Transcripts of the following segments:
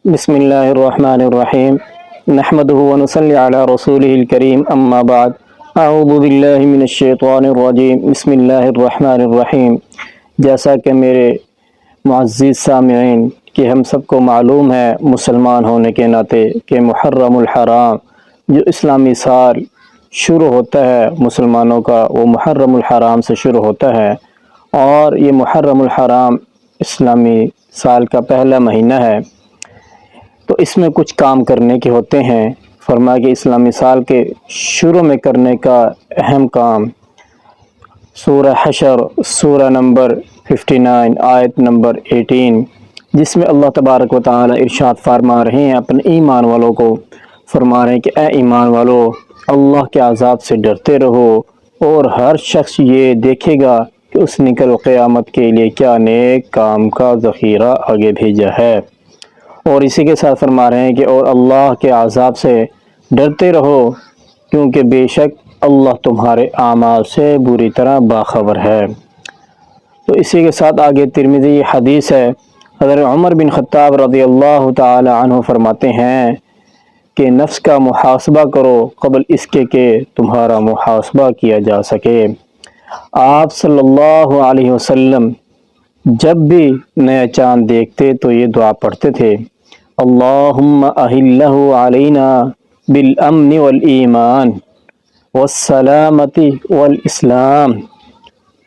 بسم اللہ الرحمن الرحیم نحمدہ ونصلی علی رسولہ الکریم اما بعد اعوذ باللہ من الشیطان الرجیم بسم اللہ الرحمن الرحیم۔ جیسا کہ میرے معزز سامعین کہ ہم سب کو معلوم ہے مسلمان ہونے کے ناطے کہ محرم الحرام جو اسلامی سال شروع ہوتا ہے مسلمانوں کا وہ محرم الحرام سے شروع ہوتا ہے، اور یہ محرم الحرام اسلامی سال کا پہلا مہینہ ہے۔ تو اس میں کچھ کام کرنے کے ہوتے ہیں۔ فرمایا کہ اسلامی سال کے شروع میں کرنے کا اہم کام سورہ حشر سورہ نمبر 59 آیت نمبر 18، جس میں اللہ تبارک و تعالی ارشاد فرما رہے ہیں اپنے ایمان والوں کو، فرما رہے ہیں کہ اے ایمان والو اللہ کے عذاب سے ڈرتے رہو، اور ہر شخص یہ دیکھے گا کہ اس نے کل قیامت کے لیے کیا نیک کام کا ذخیرہ آگے بھیجا ہے۔ اور اسی کے ساتھ فرما رہے ہیں کہ اور اللہ کے عذاب سے ڈرتے رہو کیونکہ بے شک اللہ تمہارے اعمال سے بری طرح باخبر ہے۔ تو اسی کے ساتھ آگے ترمذی یہ حدیث ہے، حضرت عمر بن خطاب رضی اللہ تعالی عنہ فرماتے ہیں کہ نفس کا محاسبہ کرو قبل اس کے کہ تمہارا محاسبہ کیا جا سکے۔ آپ صلی اللہ علیہ وسلم جب بھی نیا چاند دیکھتے تو یہ دعا پڑھتے تھے، اللہم اہلہ علینا بالامن والایمان والسلامت والاسلام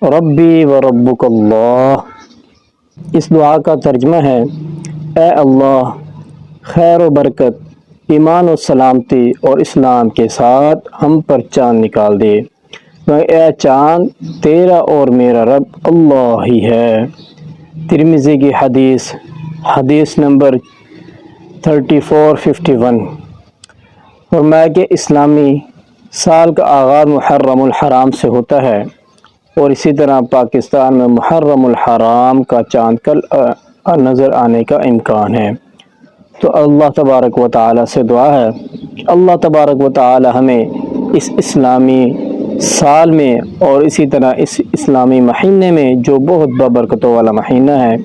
ربی و ربک اللہ۔ اس دعا کا ترجمہ ہے، اے اللہ خیر و برکت، ایمان و سلامتی اور اسلام کے ساتھ ہم پر چاند نکال دے، اے چاند تیرا اور میرا رب اللہ ہی ہے۔ ترمذی کی حدیث نمبر 3451۔ فرمایا کہ اسلامی سال کا آغاز محرم الحرام سے ہوتا ہے، اور اسی طرح پاکستان میں محرم الحرام کا چاند کل نظر آنے کا امکان ہے۔ تو اللہ تبارک و تعالی سے دعا ہے اللہ تبارک و تعالی ہمیں اس اسلامی سال میں اور اسی طرح اس اسلامی مہینے میں جو بہت بابرکتوں والا مہینہ ہے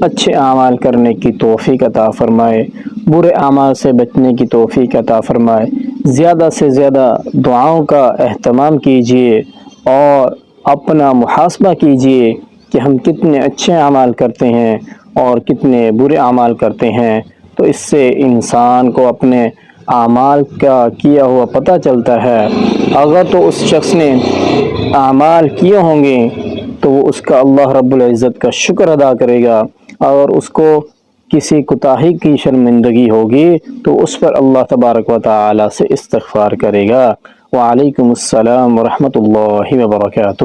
اچھے اعمال کرنے کی توفیق عطا فرمائے، برے اعمال سے بچنے کی توفیق عطا فرمائے۔ زیادہ سے زیادہ دعاؤں کا اہتمام کیجیے اور اپنا محاسبہ کیجیے کہ ہم کتنے اچھے اعمال کرتے ہیں اور کتنے برے اعمال کرتے ہیں، تو اس سے انسان کو اپنے اعمال کا کیا ہوا پتہ چلتا ہے۔ اگر تو اس شخص نے اعمال کیے ہوں گے تو وہ اس کا اللہ رب العزت کا شکر ادا کرے گا، اور اس کو کسی کوتاہی کی شرمندگی ہوگی تو اس پر اللہ تبارک و تعالی سے استغفار کرے گا۔ وعلیکم السلام ورحمۃ اللہ وبرکاتہ۔